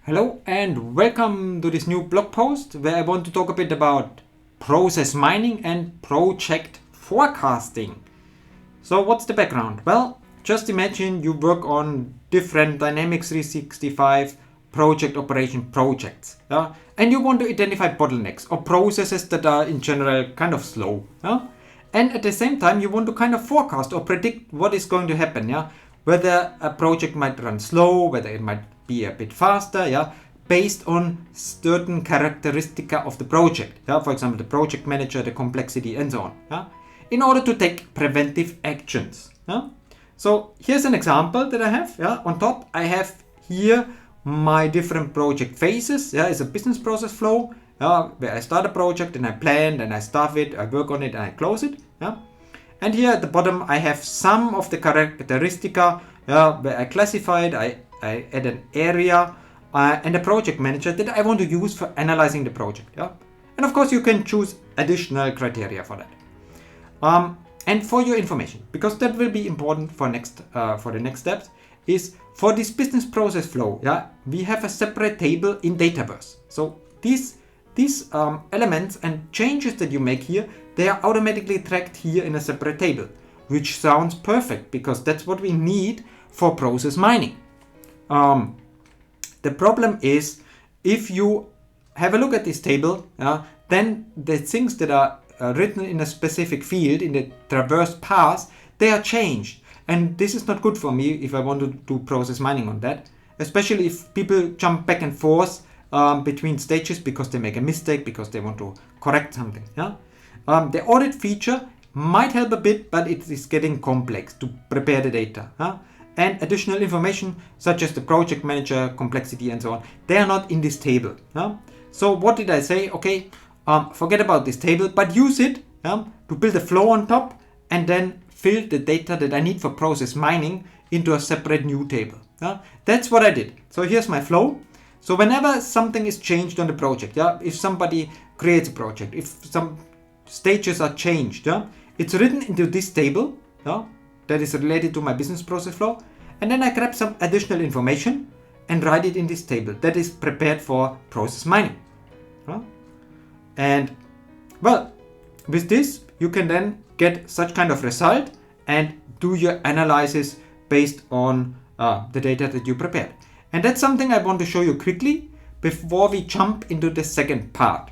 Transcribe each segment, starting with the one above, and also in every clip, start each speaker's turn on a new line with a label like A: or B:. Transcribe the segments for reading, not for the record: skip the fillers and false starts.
A: Hello and welcome to this new blog post where I want to talk a bit about process mining and project forecasting. So what's the background? Well, just imagine you work on different Dynamics 365 project operation projects, and you want to identify bottlenecks or processes that are in general kind of slow. And at the same time you want to kind of forecast or predict what is going to happen, whether a project might run slow, whether it might be a bit faster, based on certain characteristica of the project. For example, the project manager, the complexity, and so on. In order to take preventive actions. So here's an example that I have. On top, I have here my different project phases. It's a business process flow. Where I start a project and I plan and I staff it, I work on it and I close it. And here at the bottom I have some of the characteristica where I classify it, I add an area and a project manager that I want to use for analyzing the project. And of course you can choose additional criteria for that. And for your information, because that will be important for the next steps, is for this business process flow, we have a separate table in Dataverse. So these elements and changes that you make here, they are automatically tracked here in a separate table, which sounds perfect because that's what we need for process mining. The problem is if you have a look at this table, then the things that are written in a specific field in the traverse path, they are changed. And this is not good for me if I want to do process mining on that, especially if people jump back and forth between stages because they make a mistake, because they want to correct something. The audit feature might help a bit, but it is getting complex to prepare the data. And additional information such as the project manager, complexity, and so on, they are not in this table. So what did I say? Okay, forget about this table, but use it to build a flow on top and then fill the data that I need for process mining into a separate new table. That's what I did. So here's my flow. So whenever something is changed on the project, if somebody creates a project, if some stages are changed, it's written into this table that is related to my business process flow, and then I grab some additional information and write it in this table that is prepared for process mining. And well, with this you can then get such kind of result and do your analysis based on the data that you prepared. And that's something I want to show you quickly before we jump into the second part.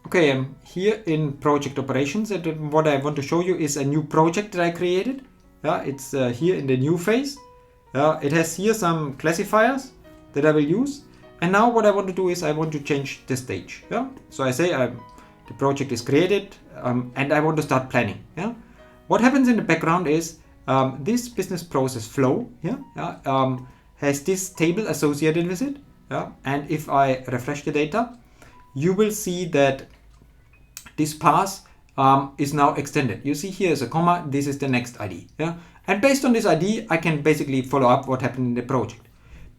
A: Okay, I'm here in project operations, and what I want to show you is a new project that I created. It's here in the new phase. It has here some classifiers that I will use. And now what I want to do is I want to change the stage. So I say the project is created and I want to start planning. What happens in the background is this business process flow has this table associated with it. And if I refresh the data, you will see that this path is now extended. You see here is a comma, this is the next ID. And based on this ID, I can basically follow up what happened in the project.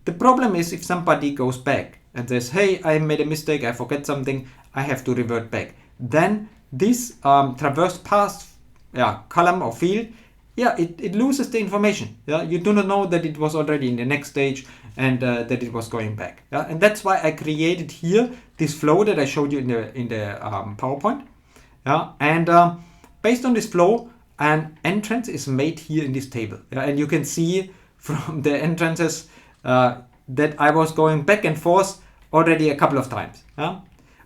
A: The problem is if somebody goes back and says, hey, I made a mistake, I forget something, I have to revert back. Then this traverse path column or field, it loses the information. You do not know that it was already in the next stage and that it was going back. And that's why I created here this flow that I showed you in the PowerPoint. And based on this flow, an entrance is made here in this table. And you can see from the entrances that I was going back and forth already a couple of times.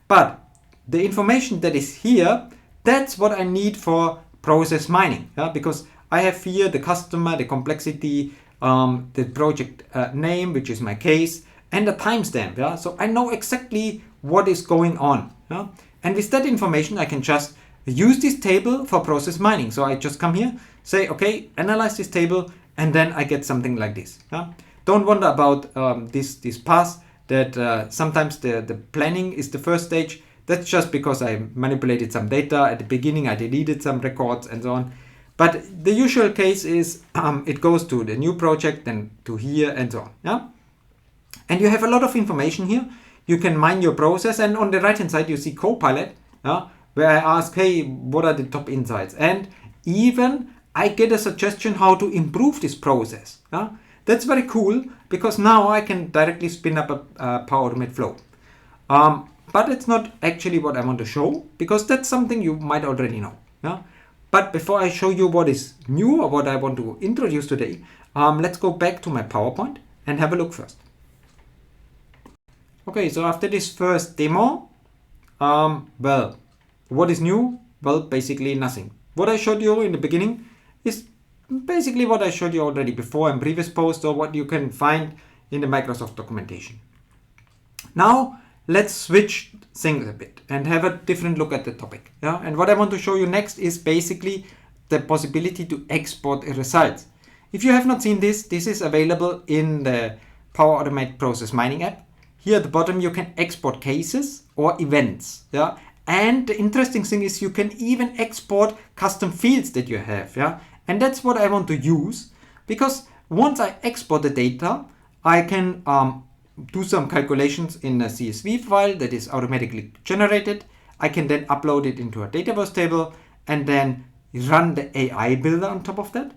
A: But the information that is here, that's what I need for process mining. Because I have here the customer, the complexity, the project name, which is my case, and the timestamp. So I know exactly what is going on. And with that information, I can just use this table for process mining. So I just come here, say, okay, analyze this table, and then I get something like this. Don't wonder about this path that sometimes the planning is the first stage. That's just because I manipulated some data at the beginning, I deleted some records and so on. But the usual case is it goes to the new project, then to here and so on. And you have a lot of information here. You can mine your process, and on the right hand side you see Copilot, where I ask, hey, what are the top insights? And even I get a suggestion how to improve this process. That's very cool because now I can directly spin up a Power Automate flow. But it's not actually what I want to show because that's something you might already know. Yeah? But before I show you what is new or what I want to introduce today, let's go back to my PowerPoint and have a look first. Okay, so after this first demo, well, what is new? Well, basically nothing. What I showed you in the beginning is basically what I showed you already before in previous posts or what you can find in the Microsoft documentation. Now, let's switch things a bit and have a different look at the topic. Yeah? And what I want to show you next is basically the possibility to export results. If you have not seen this, this is available in the Power Automate Process Mining app. Here at the bottom, you can export cases or events. Yeah? And the interesting thing is you can even export custom fields that you have. Yeah? And that's what I want to use because once I export the data, I can do some calculations in a CSV file that is automatically generated. I can then upload it into a database table and then run the AI builder on top of that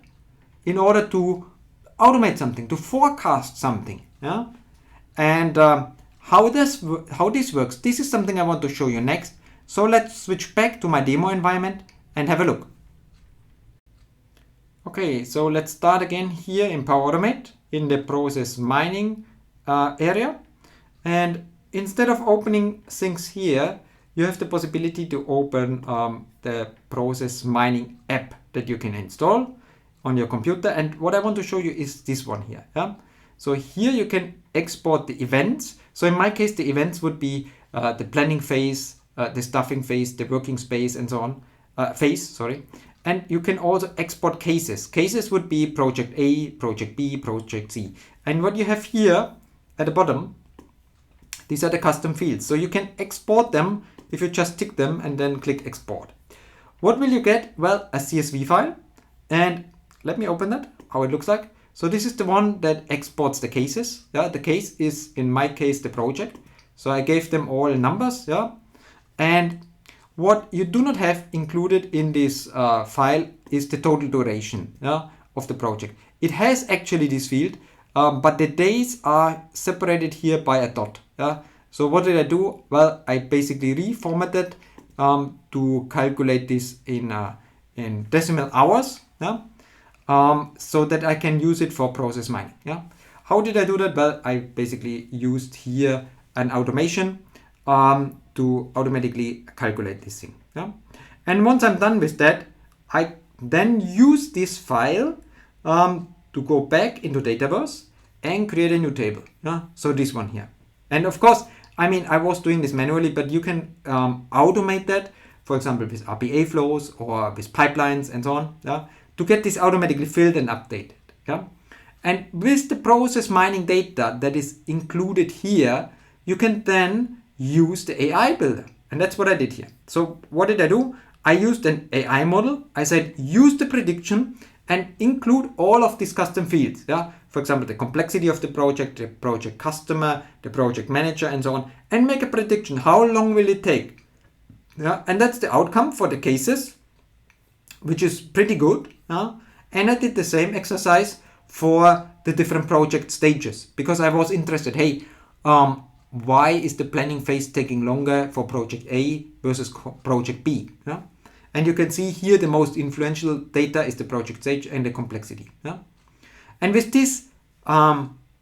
A: in order to automate something, to forecast something. Yeah? And how this works, this is something I want to show you next. So let's switch back to my demo environment and have a look. Okay, so let's start again here in Power Automate in the process mining area. And instead of opening things here, you have the possibility to open the process mining app that you can install on your computer. And what I want to show you is this one here. Yeah? So here you can export the events. So in my case, the events would be the planning phase, the stuffing phase, the working space, and so on. And you can also export cases. Cases would be project A, project B, project C. And what you have here at the bottom, these are the custom fields. So you can export them if you just tick them and then click export. What will you get? Well, a CSV file. And let me open that, how it looks like. So this is the one that exports the cases. Yeah, the case is, in my case, the project. So I gave them all numbers. Yeah. And what you do not have included in this file is the total duration of the project. It has actually this field, but the days are separated here by a dot. Yeah? So what did I do? Well, I basically reformatted to calculate this in decimal hours, yeah? So that I can use it for process mining. Yeah? How did I do that? Well, I basically used here an automation to automatically calculate this thing. Yeah? And once I'm done with that, I then use this file to go back into database and create a new table. Yeah? So this one here. And of course, I mean, I was doing this manually, but you can automate that, for example, with RPA flows or with pipelines and so on, yeah? To get this automatically filled and updated. Yeah? And with the process mining data that is included here, you can then use the AI builder. And that's what I did here. So what did I do? I used an AI model. I said, use the prediction and include all of these custom fields. Yeah? For example, the complexity of the project customer, the project manager, and so on, and make a prediction. How long will it take? Yeah? And that's the outcome for the cases, which is pretty good. Yeah? And I did the same exercise for the different project stages because I was interested, hey, why is the planning phase taking longer for project A versus project B? Yeah? And you can see here the most influential data is the project stage and the complexity. Yeah? And with these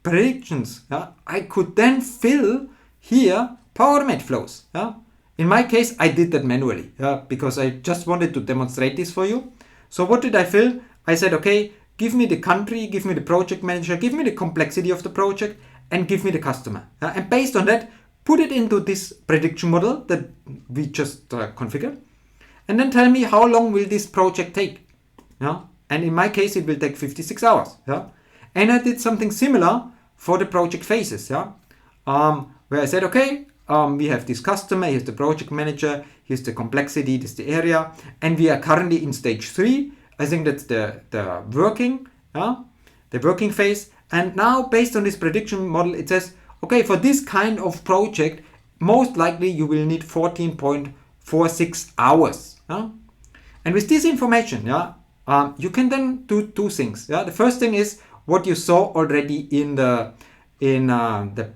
A: predictions, yeah, I could then fill here Power Automate flows. Yeah? In my case, I did that manually because I just wanted to demonstrate this for you. So what did I fill? I said, okay, give me the country, give me the project manager, give me the complexity of the project, and give me the customer. And based on that, put it into this prediction model that we just configured. And then tell me how long will this project take. Yeah? And in my case, it will take 56 hours. Yeah? And I did something similar for the project phases. Yeah? Where I said, okay, we have this customer, here's the project manager, here's the complexity, this is the area. And we are currently in stage 3. I think that's the working phase. And now based on this prediction model, it says, okay, for this kind of project, most likely you will need 14.46 hours. Yeah? And with this information, you can then do two things. Yeah? The first thing is, what you saw already in the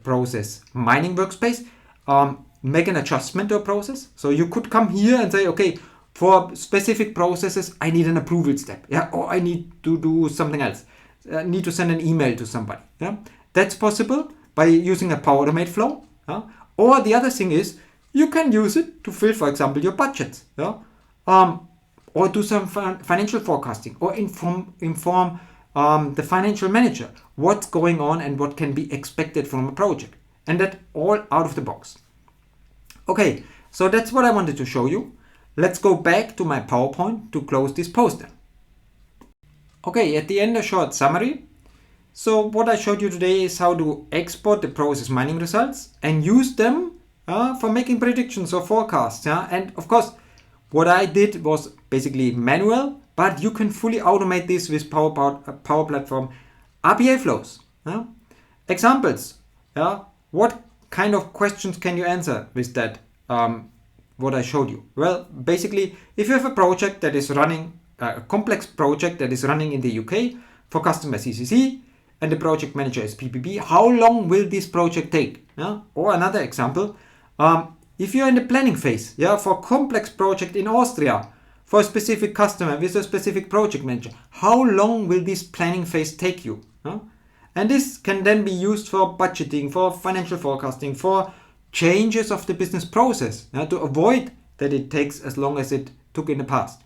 A: process mining workspace. Make an adjustment to a process. So you could come here and say, okay, for specific processes, I need an approval step, yeah, or I need to do something else. I need to send an email to somebody. Yeah, that's possible by using a Power Automate flow. Yeah? Or the other thing is you can use it to fill, for example, your budgets. Yeah, or do some financial forecasting, or inform the financial manager what's going on and what can be expected from a project, and that all out of the box. Okay, so that's what I wanted to show you. Let's go back to my PowerPoint to close this poster. Okay, at the end, a short summary. So what I showed you today is how to export the process mining results and use them for making predictions or forecasts. Yeah? And of course, what I did was basically manual, but you can fully automate this with Power Platform RPA flows. Yeah? Examples. Yeah? What kind of questions can you answer with that, what I showed you? Well, basically, if you have a project that is running, a complex project that is running in the UK for customer CCC, and the project manager is PPP, how long will this project take? Yeah? Or another example, if you're in the planning phase, yeah, for a complex project in Austria, for a specific customer with a specific project manager, how long will this planning phase take you? Yeah? And this can then be used for budgeting, for financial forecasting, for changes of the business process, to avoid that it takes as long as it took in the past.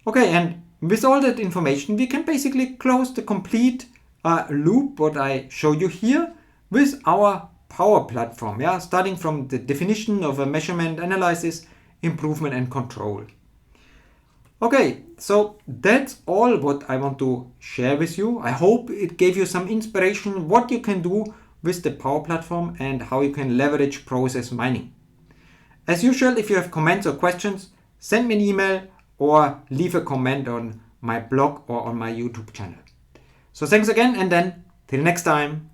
A: Okay, and with all that information, we can basically close the complete loop, what I show you here, with our Power Platform, starting from the definition of a measurement, analysis, improvement and control. Okay, so that's all what I want to share with you. I hope it gave you some inspiration what you can do with the Power Platform and how you can leverage process mining. As usual, if you have comments or questions, send me an email or leave a comment on my blog or on my YouTube channel. So thanks again, and then till next time.